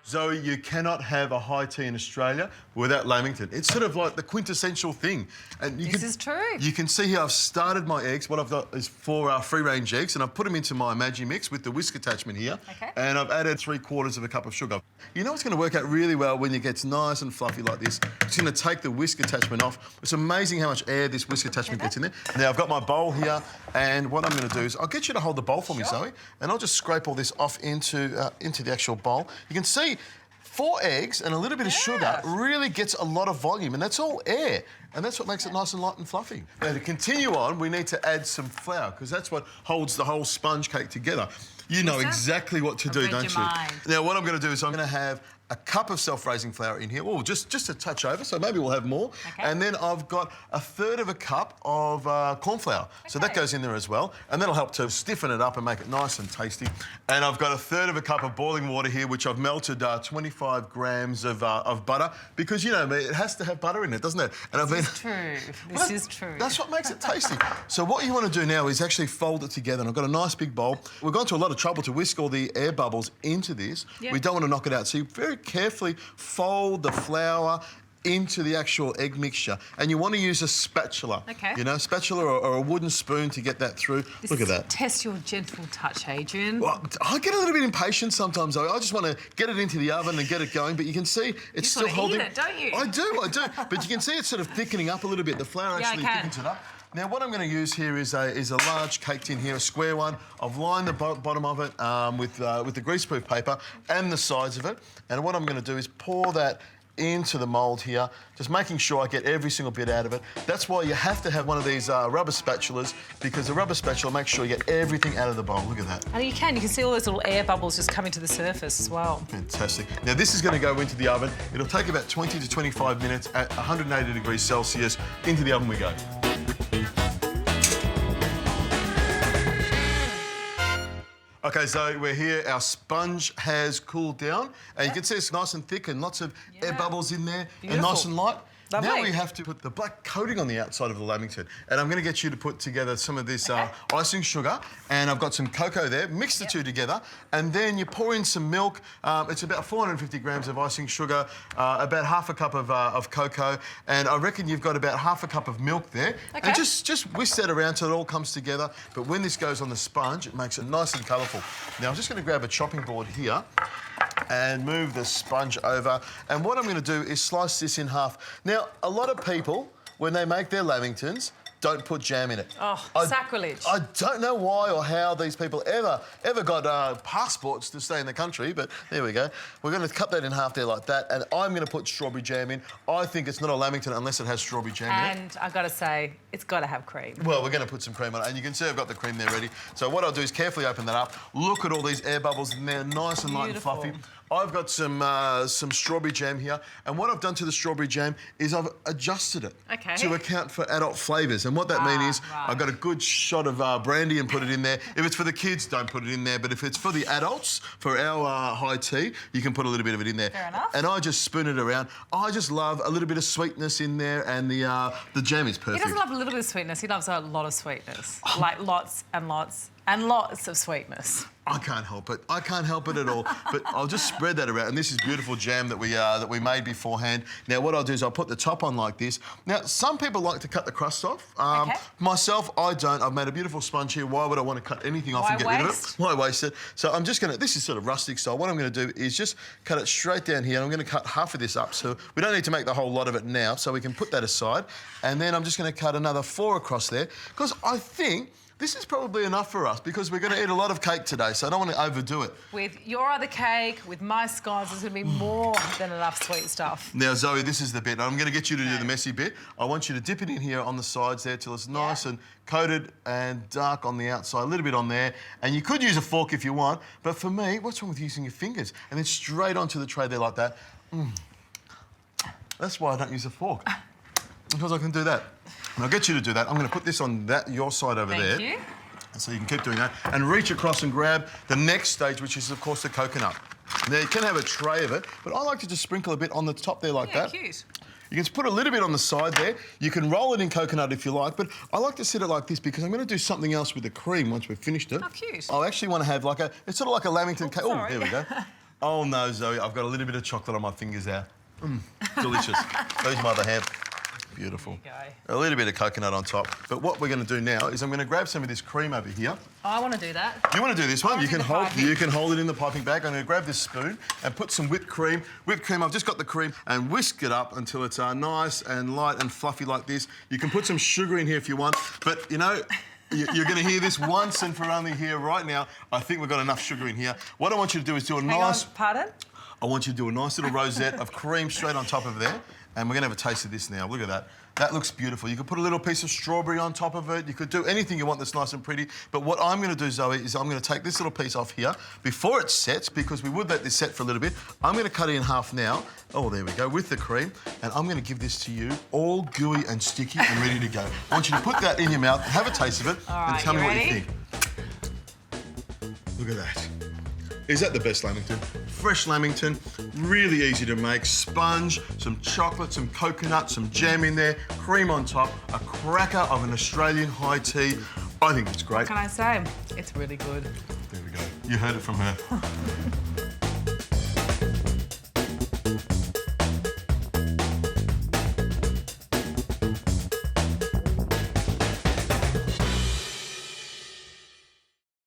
Zoe, you cannot have a high tea in Australia without Lamington. It's sort of like the quintessential thing. And This is true. You can see here I've started my eggs. What I've got is 4 free-range eggs, and I've put them into my Maggi mix with the whisk attachment here. Okay. And I've added 3/4 of a cup of sugar. You know what's going to work out really well when it gets nice and fluffy like this? It's going to take the whisk attachment off. It's amazing how much air this whisk attachment gets in there. Now, I've got my bowl here, and what I'm going to do is I'll get you to hold the bowl for me, Zoe, and I'll just scrape all this off into the actual bowl. You can see 4 eggs and a little bit of sugar really gets a lot of volume, and that's all air. And that's what makes it nice and light and fluffy. Now, to continue on, we need to add some flour, because that's what holds the whole sponge cake together. You know exactly what to do, don't you? Now, what I'm going to do is I'm going to have a cup of self-raising flour in here. Oh, just a touch over, so maybe we'll have more. Okay. And then I've got 1/3 of a cup of corn flour. So that goes in there as well. And that'll help to stiffen it up and make it nice and tasty. And I've got 1/3 of a cup of boiling water here, which I've melted 25 grams of butter, because, you know, it has to have butter in it, doesn't it? And This is true. This is true. That's what makes it tasty. So what you want to do now is actually fold it together. And I've got a nice big bowl. We've gone to a lot of trouble to whisk all the air bubbles into this. Yep. We don't want to knock it out. So you very carefully fold the flour into the actual egg mixture, and you want to use a spatula. Okay. You know, spatula or a wooden spoon to get that through. Look at that. Test your gentle touch, Adrian. Well, I get a little bit impatient sometimes. I just want to get it into the oven and get it going, but you can see it's still holding. You just want to eat it, I don't you? do. But you can see it's sort of thickening up a little bit. The flour actually thickens it up. Now, what I'm going to use here is a large cake tin here, a square one. I've lined the bottom of it with the greaseproof paper and the sides of it. And what I'm going to do is pour that into the mould here, just making sure I get every single bit out of it. That's why you have to have one of these rubber spatulas, because the rubber spatula makes sure you get everything out of the bowl. Look at that. And you can see all those little air bubbles just coming to the surface as well. Fantastic. Now, this is going to go into the oven. It'll take about 20 to 25 minutes at 180 degrees Celsius. Into the oven we go. OK, so we're here. Our sponge has cooled down. And you can see it's nice and thick and lots of air bubbles in there. And nice and light. Lovely. Now we have to put the black coating on the outside of the Lamington. And I'm going to get you to put together some of this icing sugar. And I've got some cocoa there. Mix the two together. And then you pour in some milk. It's about 450 grams of icing sugar, about half a cup of cocoa. And I reckon you've got about half a cup of milk there. Okay. And just whisk that around till it all comes together. But when this goes on the sponge, it makes it nice and colourful. Now, I'm just going to grab a chopping board here and move the sponge over. And what I'm going to do is slice this in half. Now, a lot of people, when they make their Lamingtons, don't put jam in it. Oh, sacrilege. I don't know why or how these people ever got passports to stay in the country, but there we go. We're going to cut that in half there like that, and I'm going to put strawberry jam in. I think it's not a Lamington unless it has strawberry jam in it. And I've got to say, it's got to have cream. Well, we're going to put some cream on it, and you can see I've got the cream there ready. So what I'll do is carefully open that up. Look at all these air bubbles in there, nice and light and fluffy. I've got some strawberry jam here, and what I've done to the strawberry jam is I've adjusted it to account for adult flavours. And what that means is I've got a good shot of brandy and put it in there. If it's for the kids, don't put it in there. But if it's for the adults, for our high tea, you can put a little bit of it in there. Fair enough. And I just spoon it around. I just love a little bit of sweetness in there, and the jam is perfect. He doesn't love a little bit of sweetness. He loves a lot of sweetness, like lots and lots and lots of sweetness. I can't help it. I can't help it at all. But I'll just spread that around. And this is beautiful jam that we made beforehand. Now, what I'll do is I'll put the top on like this. Now, some people like to cut the crust off. Myself, I don't. I've made a beautiful sponge here. Why would I want to cut anything off and get rid of it? Why waste it? So I'm just going to... This is sort of rustic style. What I'm going to do is just cut it straight down here. And I'm going to cut half of this up. So we don't need to make the whole lot of it now. So we can put that aside. And then I'm just going to cut another 4 across there. Because I think... this is probably enough for us, because we're going to eat a lot of cake today, so I don't want to overdo it. With your other cake, with my scones, there's going to be more than enough sweet stuff. Now, Zoe, this is the bit. I'm going to get you to do the messy bit. I want you to dip it in here on the sides there till it's nice and coated and dark on the outside, a little bit on there. And you could use a fork if you want, but for me, what's wrong with using your fingers? And then straight onto the tray there like that. That's why I don't use a fork, because I can do that. And I'll get you to do that. I'm going to put this on your side over there. Thank you. And so you can keep doing that. And reach across and grab the next stage, which is, of course, the coconut. Now, you can have a tray of it, but I like to just sprinkle a bit on the top there like that. Yeah, cute. You can put a little bit on the side there. You can roll it in coconut if you like, but I like to sit it like this because I'm going to do something else with the cream once we've finished it. Oh, cute. I actually want to have like it's sort of like a Lamington cake. Oh, there we go. Oh no, Zoe, I've got a little bit of chocolate on my fingers there. Delicious. Those mother ham. Beautiful. There you go. A little bit of coconut on top. But what we're going to do now is I'm going to grab some of this cream over here. Oh, I want to do that. You want to do this one? You can hold it in the piping bag. I'm going to grab this spoon and put some whipped cream. Whipped cream, I've just got the cream, and whisk it up until it's nice and light and fluffy like this. You can put some sugar in here if you want, but you know, you're going to hear this once and for only here right now. I think we've got enough sugar in here. What I want you to do is do a nice... Pardon? I want you to do a nice little rosette of cream straight on top of there. And we're going to have a taste of this now. Look at that. That looks beautiful. You could put a little piece of strawberry on top of it. You could do anything you want that's nice and pretty. But what I'm going to do, Zoe, is I'm going to take this little piece off here before it sets, because we would let this set for a little bit. I'm going to cut it in half now. Oh, there we go, with the cream. And I'm going to give this to you all gooey and sticky and ready to go. I want you to put that in your mouth, have a taste of it, and tell me what you think. Look at that. Is that the best Lamington? Fresh Lamington, really easy to make. Sponge, some chocolate, some coconut, some jam in there, cream on top, a cracker of an Australian high tea. I think it's great. What can I say? It's really good. There we go. You heard it from her.